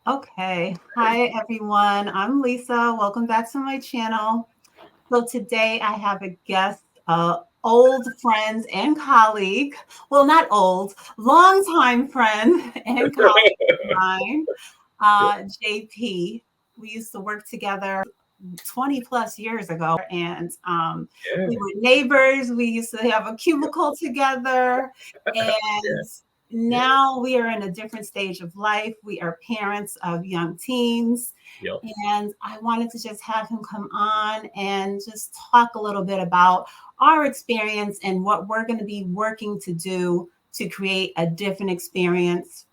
Okay. Hi, everyone. I'm Lisa. Welcome back to my channel. So today I have a guest, old friend and colleague. Well, not old, longtime friend and colleague of mine, JP. We used to work together 20 plus years ago, and we Yeah, were neighbors. We used to have a cubicle together, and yeah, yeah, now we are in a different stage of life. We are parents of young teens, yep. and I wanted to just have him come on and just talk a little bit about our experience and what we're going to be working to do to create a different experience,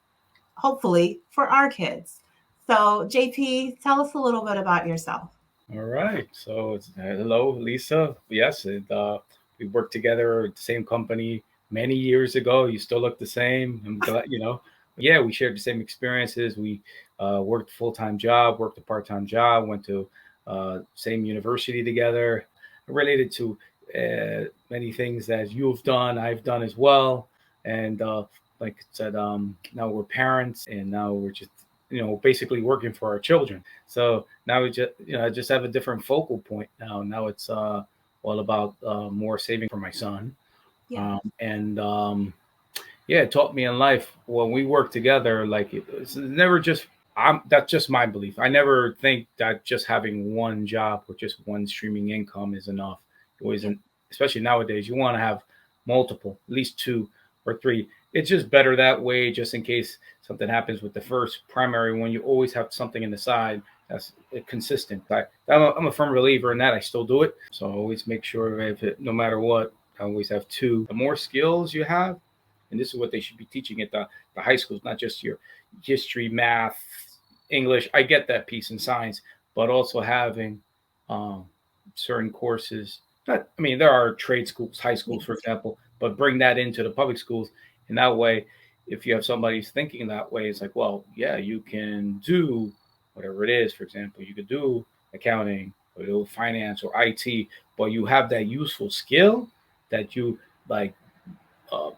hopefully, for our kids. So, JP, tell us a little bit about yourself. All right. So, hello, Lisa. Yes, we worked together at the same company many years ago. You still look the same. I'm glad. Yeah, we shared the same experiences. We worked a full-time job, worked a part-time job, went to same university together. Related to many things that you've done, I've done as well. And like I said, now we're parents, and now we're just basically working for our children. So now we just have a different focal point now. Now it's all about more saving for my son, Yeah. and yeah, it taught me in life when we work together. Like it's never just. That's just my belief. I never think that just having one job or just one streaming income is enough. It always, Yeah. especially nowadays, you want to have multiple, at least two or three. It's just better that way, just in case something happens with the first primary one. You always have something in the side that's consistent. I'm a firm believer in that. I still do it, so I always make sure no matter what, I always have two. The more skills you have, and this is what they should be teaching at the high schools, not just your history, math, English. I get that piece in science, but also having um, certain courses. Not, I mean, there are trade schools, high schools, for Yes. example, but bring that into the public schools. And that way, if you have somebody who's thinking that way, it's like, well, yeah, you can do whatever it is. For example, you could do accounting or do finance or IT, but you have that useful skill that you like uh,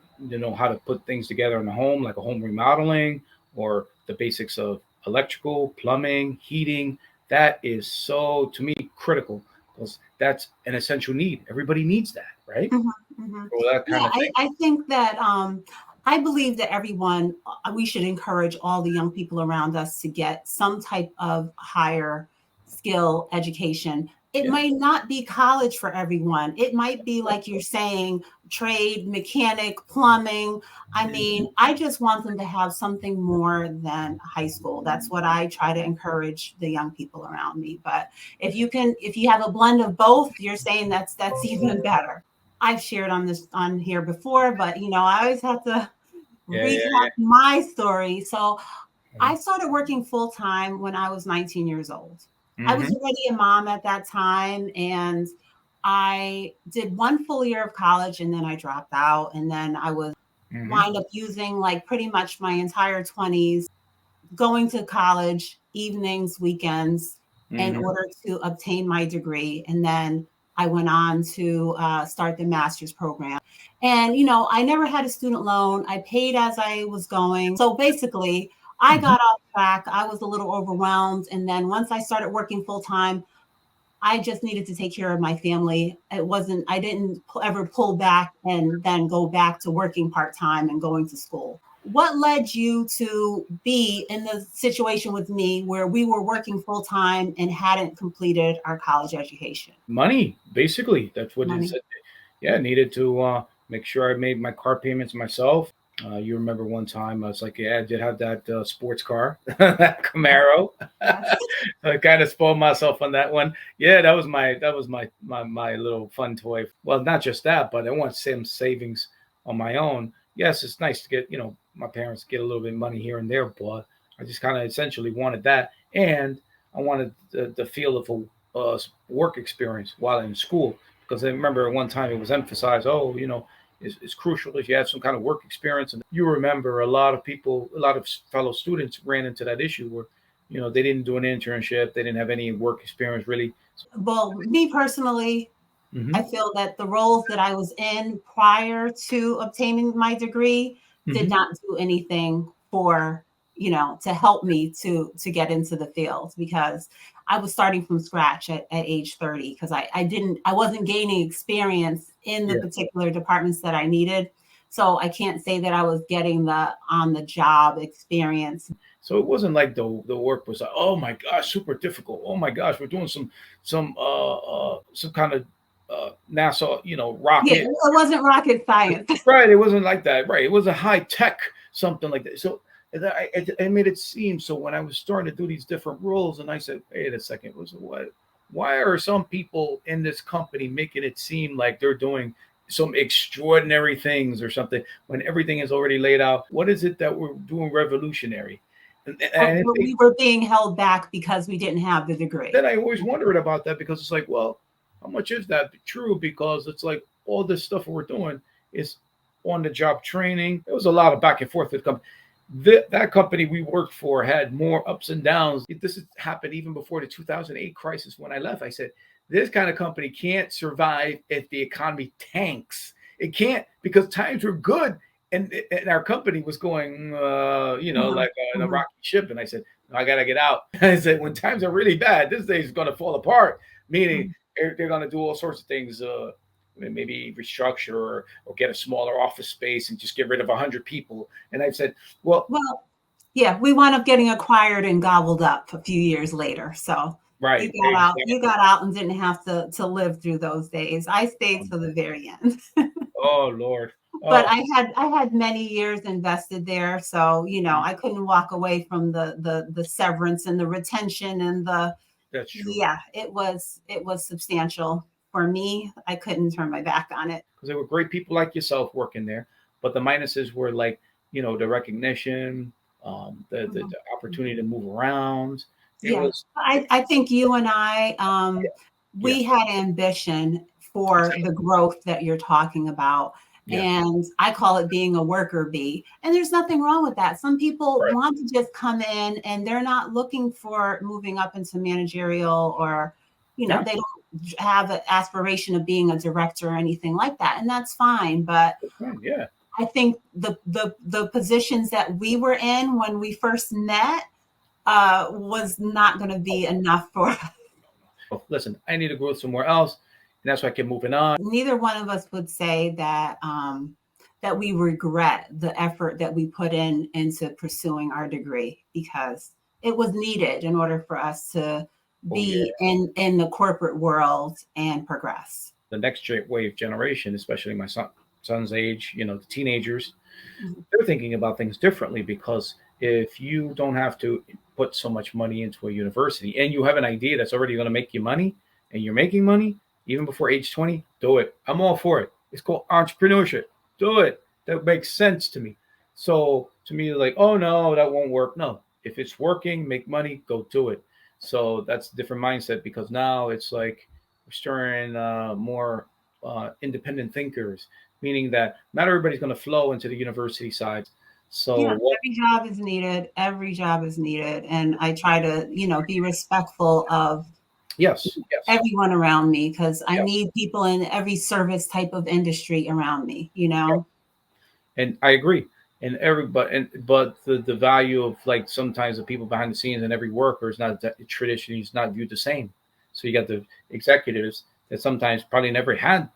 how to put things together in the home, like a home remodeling or the basics of electrical, plumbing, heating. That is so, to me, critical because that's an essential need. Everybody needs that, right? Mhm, mhm. For that kind Yeah, of thing. I think that I believe that everyone, we should encourage all the young people around us to get some type of higher skill education. It Yeah. might not be college for everyone. It might be, like you're saying, trade, mechanic, plumbing. I mean, I just want them to have something more than high school. That's what I try to encourage the young people around me. But if you have a blend of both, you're saying that's even better. I've shared on this on here before, but I always have to Yeah, yeah, recap yeah. my story. So I Mhm. started working full time when I was 19 years old. I was Mhm. already a mom at that time, and I did one full year of college, and then I dropped out, and then I was Mhm. wind up using like pretty much my entire 20s going to college evenings, weekends, in Mhm. order to obtain my degree. And then I went on to start the master's program. And, I never had a student loan. I paid as I was going. So basically, I Mhm. got off track. I was a little overwhelmed. And then once I started working full time, I just needed to take care of my family. I didn't ever pull back and then go back to working part time and going to school. What led you to be in the situation with me where we were working full time and hadn't completed our college education? Money, basically. That's what it Money. said. Yeah, I needed to make sure I made my car payments myself. You remember one time I was like, yeah, I did have that sports car, that Camaro. Yes. I kind of spoiled myself on that one. Yeah, that was my little fun toy. Well, not just that, but I want some savings on my own. Yes, it's nice to get my parents get a little bit of money here and there, but I just kind of essentially wanted that, and I wanted the feel of a work experience while in school because I remember at one time it was emphasized, oh, it's crucial if you have some kind of work experience. And you remember a lot of people, a lot of fellow students ran into that issue where, they didn't do an internship, they didn't have any work experience really. Well, me personally, Mm-hmm. I feel that the roles that I was in prior to obtaining my degree did Mm-hmm. not do anything for to help me to get into the field, because I was starting from scratch at age 30, because I wasn't gaining experience in the Yeah. particular departments that I needed. So I can't say that I was getting the on the job experience. So it wasn't like the work was like, oh my gosh, super difficult. Oh my gosh, we're doing some kind of NASA, Yeah, rocket. it wasn't rocket science. Right. It wasn't like that. Right. It was a high tech something like that. So I made it seem. So when I was starting to do these different roles, and I said, wait a second, was what? Why are some people in this company making it seem like they're doing some extraordinary things or something when everything is already laid out? What is it that we're doing revolutionary? And if But they, we were being held back because we didn't have the degree. then I always wondered about that because it's like, well, how much is that true? Because it's like all this stuff we're doing is on the job training. There was a lot of back and forth with company. That company we worked for had more ups and downs. This has happened even before the 2008 crisis. When I left, I said, this kind of company can't survive if the economy tanks. It can't, because times were good. And our company was going, Mhm, like in a mhm, rocky ship. And I said, I got to get out. I said, when times are really bad, this day is going to fall apart, meaning mhm. they're going to do all sorts of things. Maybe restructure or get a smaller office space and just get rid of 100 people. And I said, well, Well, yeah, we wound up getting acquired and gobbled up a few years later. So right, you exactly. got out and didn't have to live through those days. I stayed to the very end. Oh Lord. But Oh, I had many years invested there. So, I couldn't walk away from the severance and the retention and the that's true. yeah, it was substantial for me. I couldn't turn my back on it. Because there were great people like yourself working there, but the minuses were like, the recognition, the Mhm. opportunity to move around. It Yeah, was, I think you and I, yeah, we had ambition for the growth that you're talking about. yeah, And I call it being a worker bee. And there's nothing wrong with that. Some people right, want to just come in and they're not looking for moving up into managerial, or, yeah, they don't have an aspiration of being a director or anything like that. And that's fine. But that's fine, yeah. I think the positions that we were in when we first met was not going to be enough for Well, listen, I need to grow somewhere else, and that's why I kept moving on. neither one of us would say that we regret the effort that we put in into pursuing our degree, because it was needed in order for us to Oh yeah, be in the corporate world and progress. the next wave generation, especially my son's age, the teenagers, Mhm. they're thinking about things differently because if you don't have to put so much money into a university and you have an idea that's already going to make you money and you're making money even before age 20, do it. I'm all for it. It's called entrepreneurship. Do it. That makes sense to me. So to me, like, oh no, that won't work. No, if it's working, make money, go do it. So that's a different mindset because now it's like we're stirring more independent thinkers, meaning that not everybody's going to flow into the university side. So Yeah, what? every job is needed. Every job is needed, and I try to, be respectful of Yes, yes, everyone around me, because I yeah, need people in every service type of industry around me. yeah. And I agree. And everybody, but the value of like sometimes the people behind the scenes and every worker is not traditionally is not viewed the same. So you got the executives that sometimes probably never had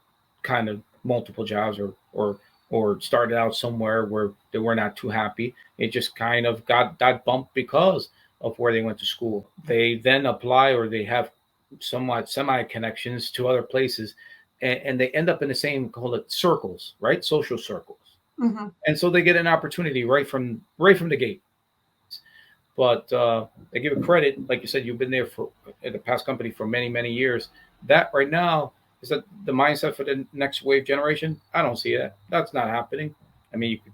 kind of multiple jobs or started out somewhere where they were not too happy. It just kind of got that bump because of where they went to school. They then apply or they have somewhat semi connections to other places, and they end up in the same call it circles, right? Social circles, Mhm. and so they get an opportunity right from the gate. But they give it credit, like you said, you've been there for at the past company for many years. That right now is that the mindset for the next wave generation. I don't see that. That's not happening. I mean, you could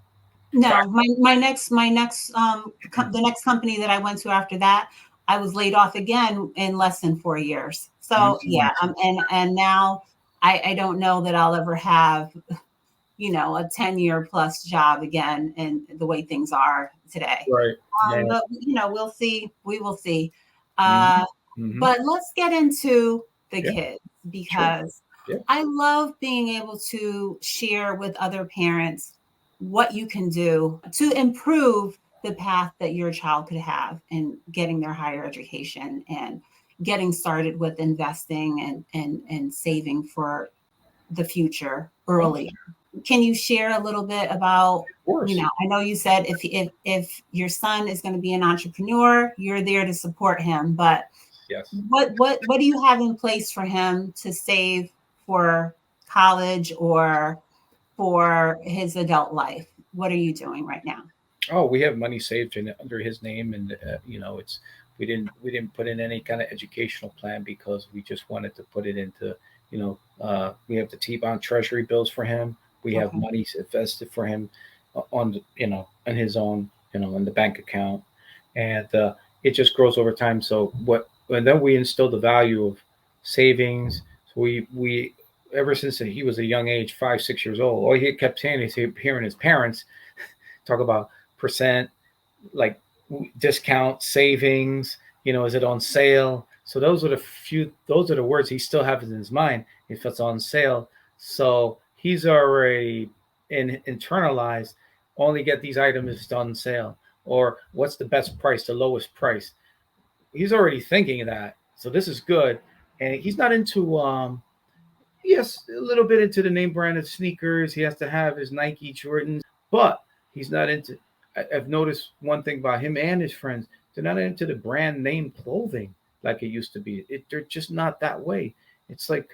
No, fact. the next company that I went to after that, I was laid off again in less than 4 years. So Mm-hmm. yeah, and now I don't know that I'll ever have, a 10-year plus job again, and the way things are today. Right, right. But we'll see. We will see. Mm-hmm. Uh, Mm-hmm. but let's get into the Yeah, kids, sure. because Yeah, I love being able to share with other parents what you can do to improve the path that your child could have in getting their higher education and getting started with investing and saving for the future Oh, early. Can you share a little bit about, of course. I know you said if your son is going to be an entrepreneur, you're there to support him, but Yes. what do you have in place for him to save for college or for his adult life? What are you doing right now? Oh, we have money saved under his name, and it's we didn't put in any kind of educational plan because we just wanted to put it into we have the T-bond treasury bills for him. We have Okay. money invested for him on on his own in the bank account, and it just grows over time. So what and then we instill the value of savings. So we ever since he was a young age, 5 6 years old, all he kept saying is hearing his parents talk about percent, like discount, savings, is it on sale? So those are the words he still has in his mind if it's on sale. So he's already internalized, only get these items if it's on sale, or what's the best price, the lowest price. He's already thinking of that. So this is good. And he's not into yes, a little bit into the name branded sneakers. He has to have his Nike Jordans, but he's not into. I've noticed one thing about him and his friends: they're not into the brand name clothing like it used to be. They're just not that way. It's like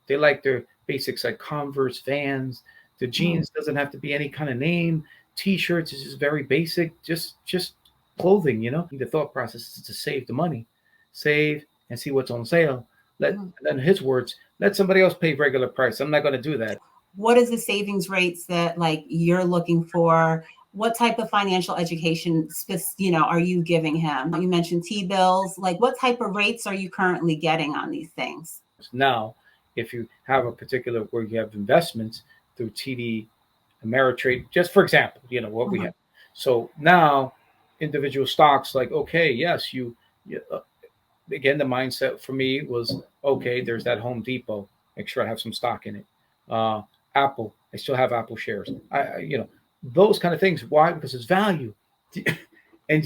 they like their basics, like Converse, Vans. The Mhm. jeans doesn't have to be any kind of name. T-shirts is just very basic, just clothing. The thought process is to save the money, save and see what's on sale. Let Mhm. then his words, let somebody else pay regular price. I'm not going to do that. What is the savings rates that like you're looking for? What type of financial education are you giving him? You mentioned T-bills. Like what type of rates are you currently getting on these things? Now, if you have a particular where you have investments through TD, Ameritrade, just for example, what we Mhm. have. So now, individual stocks, like okay, yes, again, the mindset for me was okay. There's that Home Depot. Make sure I have some stock in it. Uh, Apple. I still have Apple shares. Those kind of things. Why? Because it's value. And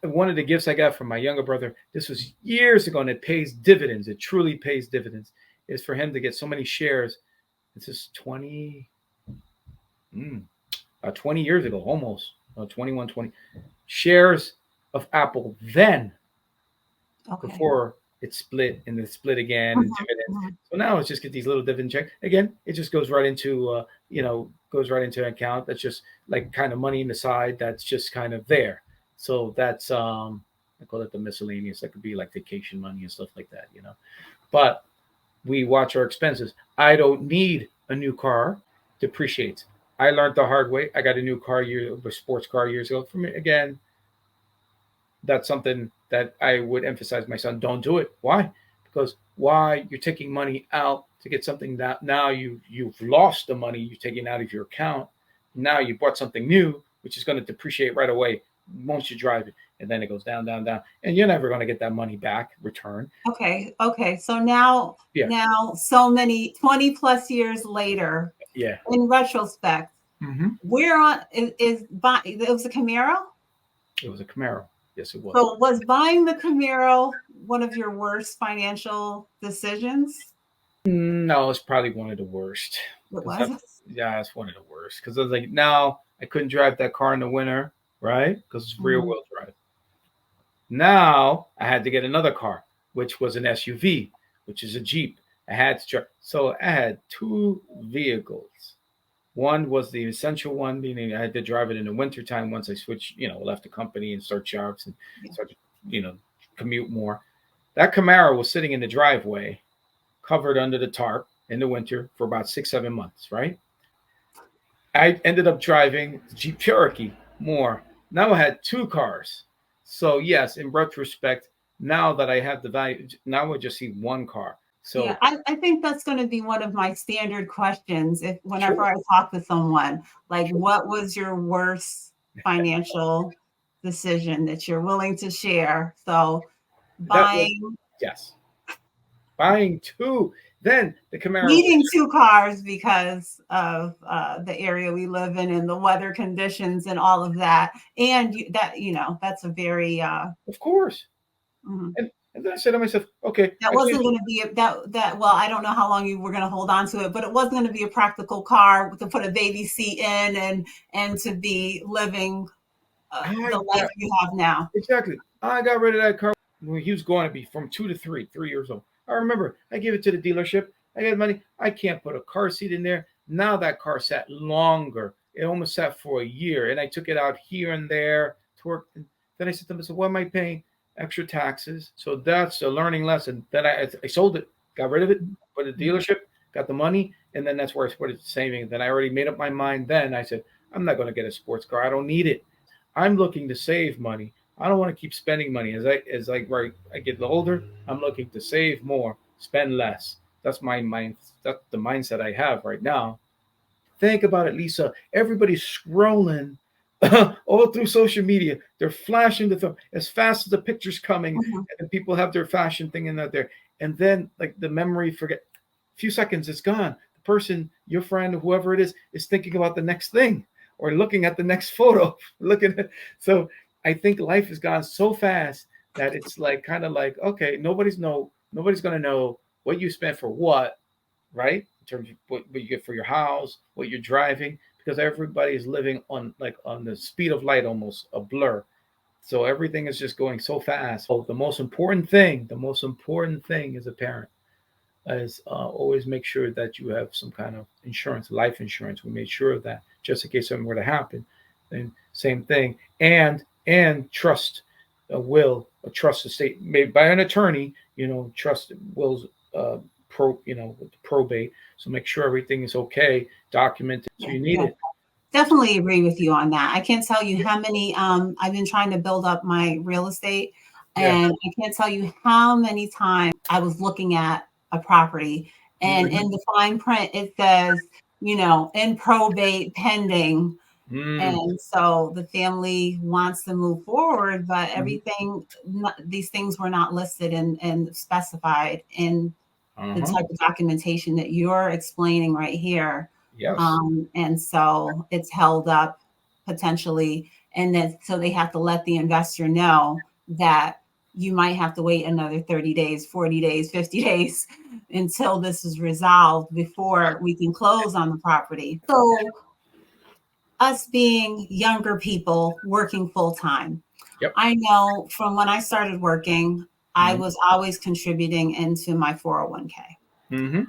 one of the gifts I got from my younger brother, this was years ago, and it pays dividends. It truly pays dividends. Is for him to get so many shares. This is 20 years ago, almost 21, 20 shares of Apple. Then Okay. before it split and then split again and Mhm. dividends. Mhm. So now it's just get these little dividend checks. Again, it just goes right into goes right into an account that's just like kind of money in the side that's just kind of there. So that's I call it the miscellaneous. That could be like vacation money and stuff like that. But we watch our expenses. I don't need a new car, depreciates. I learned the hard way. I got a new car a sports car years ago. For me, again, that's something that I would emphasize my son. Don't do it. Why? Because why you're taking money out to get something that now you've lost the money you're taking out of your account. Now you bought something new, which is going to depreciate right away once you drive it, and then it goes down, down, down, and you're never going to get that money back return. Okay. Okay. So now, Yeah, so many 20 plus years later, yeah. in retrospect, Mm-hmm. we're on it was a Camaro. It was a Camaro. Yes, it was. So was buying the Camaro one of your worst financial decisions? No, it's probably one of the worst. It 'Cause was. yeah, it's one of the worst. Because I was like, now I couldn't drive that car in the winter, right? Because it's rear Mhm. wheel drive. Now I had to get another car, which was an SUV, which is a Jeep. I had to drive. So I had two vehicles. One was the essential one, meaning I had to drive it in the wintertime once I switched, left the company and start jobs and Yeah. started, commute more. That Camaro was sitting in the driveway, covered under the tarp in the winter for about 6 7 months, right? I ended up driving Jeep Cherokee more. Now I had two cars. So yes, in retrospect, now that I have the value, now I just see one car. Yeah, So I think that's going to be one of my standard questions if whenever sure, I talk to someone, like what was your worst financial decision that you're willing to share? So that was buying yes. buying two. Then the Camaro. Needing two cars because of the area we live in and the weather conditions and all of that. And that's a very Of course. mhm. And then I said to myself, okay, That I wasn't can't. going to be well, I don't know how long you were going to hold on to it, but it wasn't going to be a practical car to put a baby seat in and to be living the I life got you have now. exactly. I got rid of that car when he was going to be from 2 to 3 years old. I remember I gave it to the dealership. I got money. I can't put a car seat in there. Now that car sat longer. It almost sat for a year, and I took it out here and there to work. And then I said to myself, "What am I paying? Extra taxes." So that's a learning lesson. Then I sold it, got rid of it, put it in the Mhm. dealership, got the money, and then that's where I started saving. Then I already made up my mind. Then I said, "I'm not going to get a sports car. I don't need it. I'm looking to save money. I don't want to keep spending money. As I get older, I'm looking to save more, spend less. That's my mind. That's the mindset I have right now. Think about it, Lisa. Everybody's scrolling all through social media. They're flashing the film as fast as the picture's coming, Mhm. and people have their fashion thing in that there. And then, like the memory, forget a few seconds, it's gone. The person, your friend, whoever it is thinking about the next thing or looking at the next photo. Looking at so. I think life has gone so fast that it's like kind of like okay, nobody's gonna know what you spent for what, right? In terms of what you get for your house, what you're driving, because everybody is living on the speed of light, almost a blur. So everything is just going so fast. So the most important thing as a parent is always make sure that you have some kind of insurance, life insurance. We made sure of that just in case something were to happen. And same thing, and trust a trust estate made by an attorney. Trust wills uh, with the probate. So make sure everything is okay, documented. So Yeah, you need yeah. it. Definitely agree with you on that. I can't tell you how many I've been trying to build up my real estate, Yeah. and I can't tell you how many times I was looking at a property and Mm-hmm. in the fine print it says, in probate pending. Mm. And so the family wants to move forward, but Mm-hmm. these things were not listed and specified in the Uh-huh. type of documentation that you're explaining right here. Yes. And so it's held up potentially. And then so they have to let the investor know that you might have to wait another 30 days, 40 days, 50 days until this is resolved before we can close on the property. So, us being younger people working full time, Yep. I know from when I started working, I Mm-hmm. was always contributing into my 401k. Mm-hmm.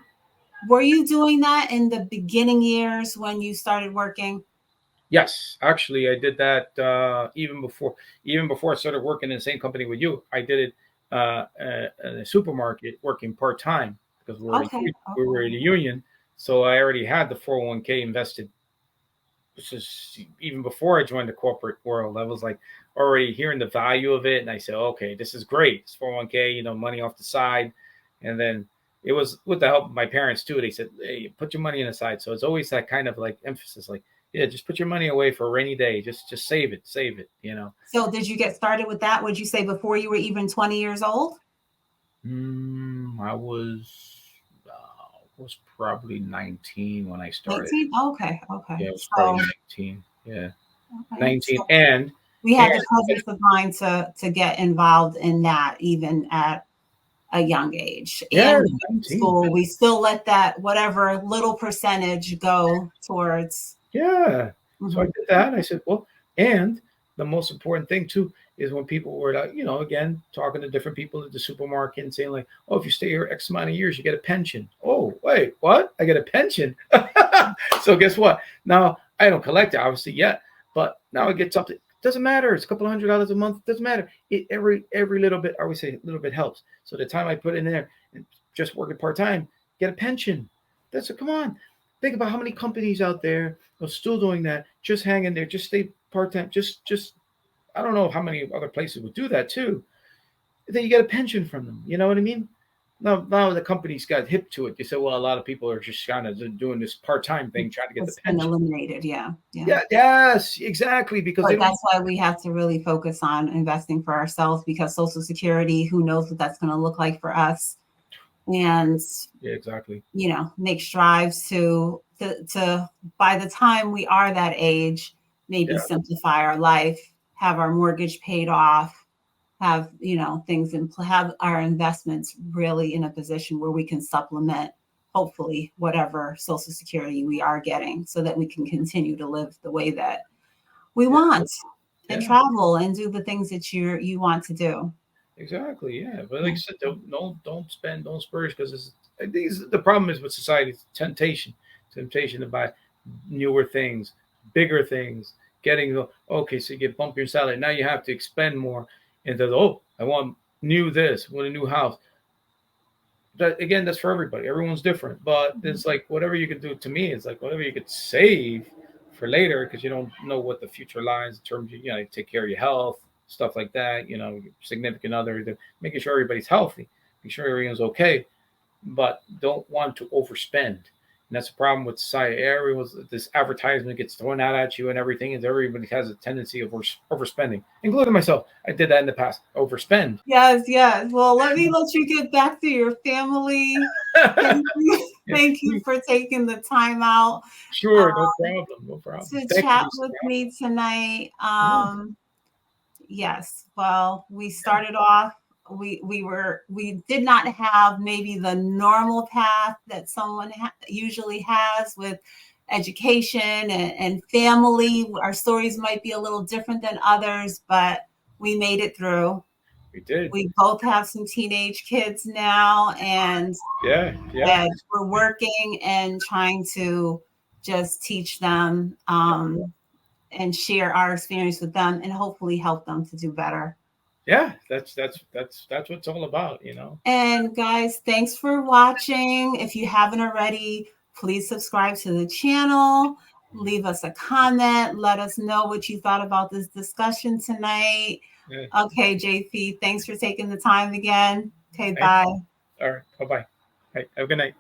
Were you doing that in the beginning years when you started working? Yes, actually, I did that even before I started working in the same company with you. I did it in a supermarket working part time because Okay. we were in a union, so I already had the 401k invested. This is even before I joined the corporate world. I was like already hearing the value of it, and I said, okay, this is great. It's 401k, money off the side, and then it was with the help of my parents too. They said, hey, put your money on the side. So it's always that kind of like emphasis, like, yeah, just put your money away for a rainy day. Just save it. So did you get started with that? Would you say before you were even 20 years old? I was probably 19 when I started. 19? Okay. Okay. Yeah, I was probably 19. Yeah, Okay. 19, So we and had the presence of mind to get involved in that even at a young age. And yeah, we went to 19. school, we still let that whatever little percentage go towards. Yeah. So I Mhm. did that. I said, well, and the most important thing too is when people were, again, talking to different people at the supermarket and saying like, oh, if you stay here X amount of years, you get a pension. Oh, wait, what? I get a pension. So guess what? Now I don't collect it obviously yet, but now I get something. Doesn't matter. It's a couple $100 a month. Doesn't matter. Every little bit, I always say a little bit helps. So the time I put in there and just working part time, get a pension. Come on. Think about how many companies out there are still doing that. Just hang in there. Just stay part time. Just I don't know how many other places would do that too. Then you get a pension from them. You know what I mean? Now the companies got hip to it. They said, well, a lot of people are just kind of doing this part time thing, trying to get the It's been pension. eliminated. Yeah. Yeah. Yeah. Yes. Exactly. Because they But don't. that's why we have to really focus on investing for ourselves because Social Security, who knows what that's going to look like for us and Yeah, exactly. make strives to by the time we are that age, maybe Yeah, simplify our life, have our mortgage paid off, have things and have our investments really in a position where we can supplement hopefully whatever social security we are getting, so that we can continue to live the way that we yeah, want and yeah. travel and do the things that you want to do. Exactly. Yeah, but like I said, don't spend, don't splurge, because the problem is with society, it's temptation to buy newer things, bigger things, getting okay. So you get bump your salary. Now you have to expend more, and then I want new this, I want a new house. That again, that's for everybody. Everyone's different, but it's like whatever you could do. To me, it's like whatever you could save for later, because you don't know what the future lies in terms of take care of your health, stuff like that. Your significant other, making sure everybody's healthy, making sure everyone's okay, but don't want to overspend. And that's the problem with society. Everyone's this advertisement gets thrown out at you and everything, and everybody has a tendency of overspending, including myself. I did that in the past. Overspend. Yes, yes. Well, let you get back to your family. Thank you, Yeah. thank you for taking the time out Sure, no problem, no problem. to Thank you, chat Lisa. with me tonight. Yeah, Yes. Well, we yeah, started off. We did not have maybe the normal path that someone usually has with education and family. Our stories might be a little different than others, but we made it through. we did. We both have some teenage kids now, and Yeah, yeah, that we're working and trying to just teach them, and share our experience with them, and hopefully help them to do better. yeah. That's what it's all about. And guys, thanks for watching. If you haven't already, please subscribe to the channel. Leave us a comment. Let us know what you thought about this discussion tonight. Yeah. Okay, JP, thanks for taking the time again. Okay, Thank you. bye. All right. Bye bye. Hey, have a good night.